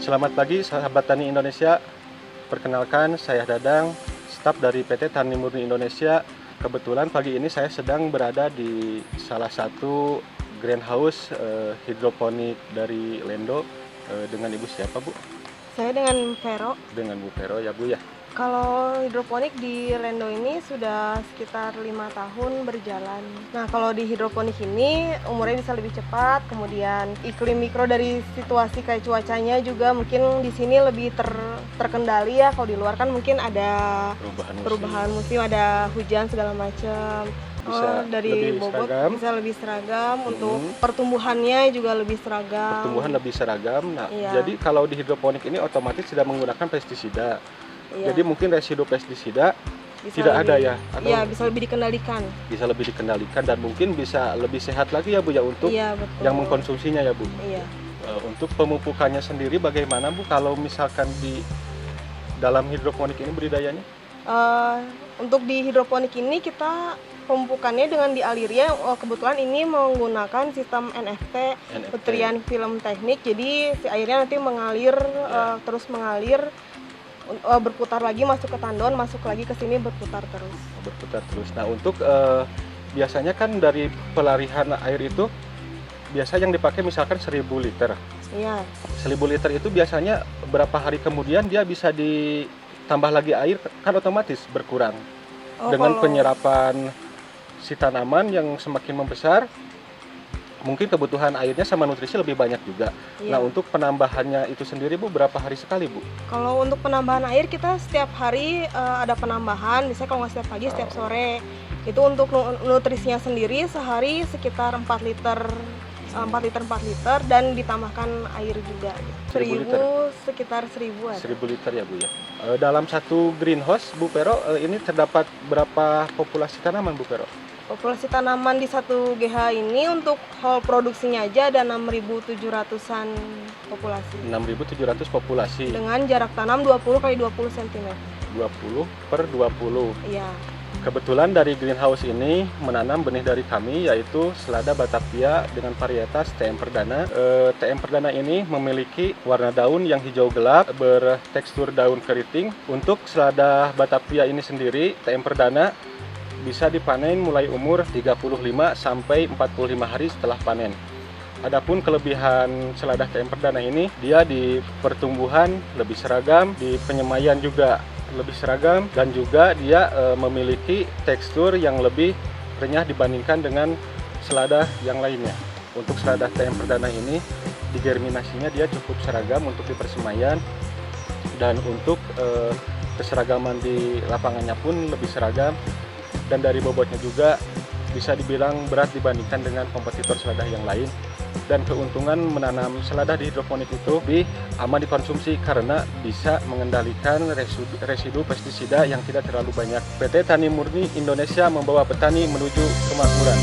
Selamat pagi sahabat tani Indonesia. Perkenalkan, saya Dadang, staf dari PT Tani Murni Indonesia. Kebetulan pagi ini saya sedang berada di salah satu greenhouse hidroponik dari Lendo. Dengan Ibu siapa, Bu? Saya dengan Vero. Dengan Bu Vero ya, Bu ya. Kalau hidroponik di Lendo ini sudah sekitar 5 tahun berjalan. Nah, kalau di hidroponik ini umurnya bisa lebih cepat, kemudian iklim mikro dari situasi kayak cuacanya juga mungkin di sini lebih terkendali ya. Kalau di luar kan mungkin ada perubahan musim, ada hujan segala macam. Dari bobot bisa lebih seragam, untuk pertumbuhannya juga lebih seragam. Pertumbuhan lebih seragam. Nah, iya. Jadi kalau di hidroponik ini otomatis tidak menggunakan pestisida. Iya. Jadi mungkin residu pestisida bisa tidak lebih, ada ya? Atau iya, bisa lebih dikendalikan. Bisa lebih dikendalikan dan mungkin bisa lebih sehat lagi ya, Bu ya, untuk Iya, betul. yang mengkonsumsinya ya, Bu. Iya. Untuk pemupukannya sendiri bagaimana, Bu, kalau misalkan di dalam hidroponik ini budidayanya? Untuk di hidroponik ini kita pemupukannya dengan dialirnya, kebetulan ini menggunakan sistem NFT, petrian film teknik. Jadi si airnya nanti mengalir, terus mengalir, berputar lagi masuk ke tandon, masuk lagi ke sini, berputar terus. Berputar terus. Nah, untuk biasanya kan dari pelarihan air itu biasa yang dipakai misalkan 1000 liter. Iya. 1000 liter itu biasanya berapa hari kemudian dia bisa ditambah lagi air, kan otomatis berkurang. Dengan penyerapan si tanaman yang semakin membesar, mungkin kebutuhan airnya sama nutrisi lebih banyak juga. Iya. Nah, untuk penambahannya itu sendiri, Bu, berapa hari sekali, Bu? Kalau untuk penambahan air kita setiap hari ada penambahan, misalnya kalau nggak setiap pagi, setiap sore. Itu untuk nutrisinya sendiri sehari sekitar 4 liter dan ditambahkan air juga. 1000 liter? Sekitar 1000 ada. 1000 liter ya, Bu ya. Dalam satu greenhouse, Bu Vero, ini terdapat berapa populasi tanaman, Bu Vero? Populasi tanaman di satu GH ini untuk hall produksinya aja ada 6.700-an populasi. 6.700 populasi. Dengan jarak tanam 20 x 20 cm. 20 per 20. Iya. Kebetulan dari greenhouse ini menanam benih dari kami, yaitu selada Batavia dengan varietas TM Perdana. TM Perdana ini memiliki warna daun yang hijau gelap, bertekstur daun keriting. Untuk selada Batavia ini sendiri, TM Perdana bisa dipanen mulai umur 35 sampai 45 hari setelah panen. Adapun kelebihan selada TM Perdana ini, dia di pertumbuhan lebih seragam, di penyemaian juga lebih seragam, dan juga dia memiliki tekstur yang lebih renyah dibandingkan dengan selada yang lainnya. Untuk selada TM Perdana ini, di germinasinya dia cukup seragam untuk di persemaian, dan untuk keseragaman di lapangannya pun lebih seragam. Dan dari bobotnya juga bisa dibilang berat dibandingkan dengan kompetitor selada yang lain. Dan keuntungan menanam selada di hidroponik itu lebih aman dikonsumsi karena bisa mengendalikan residu pestisida yang tidak terlalu banyak. PT Tani Murni Indonesia membawa petani menuju kemakmuran.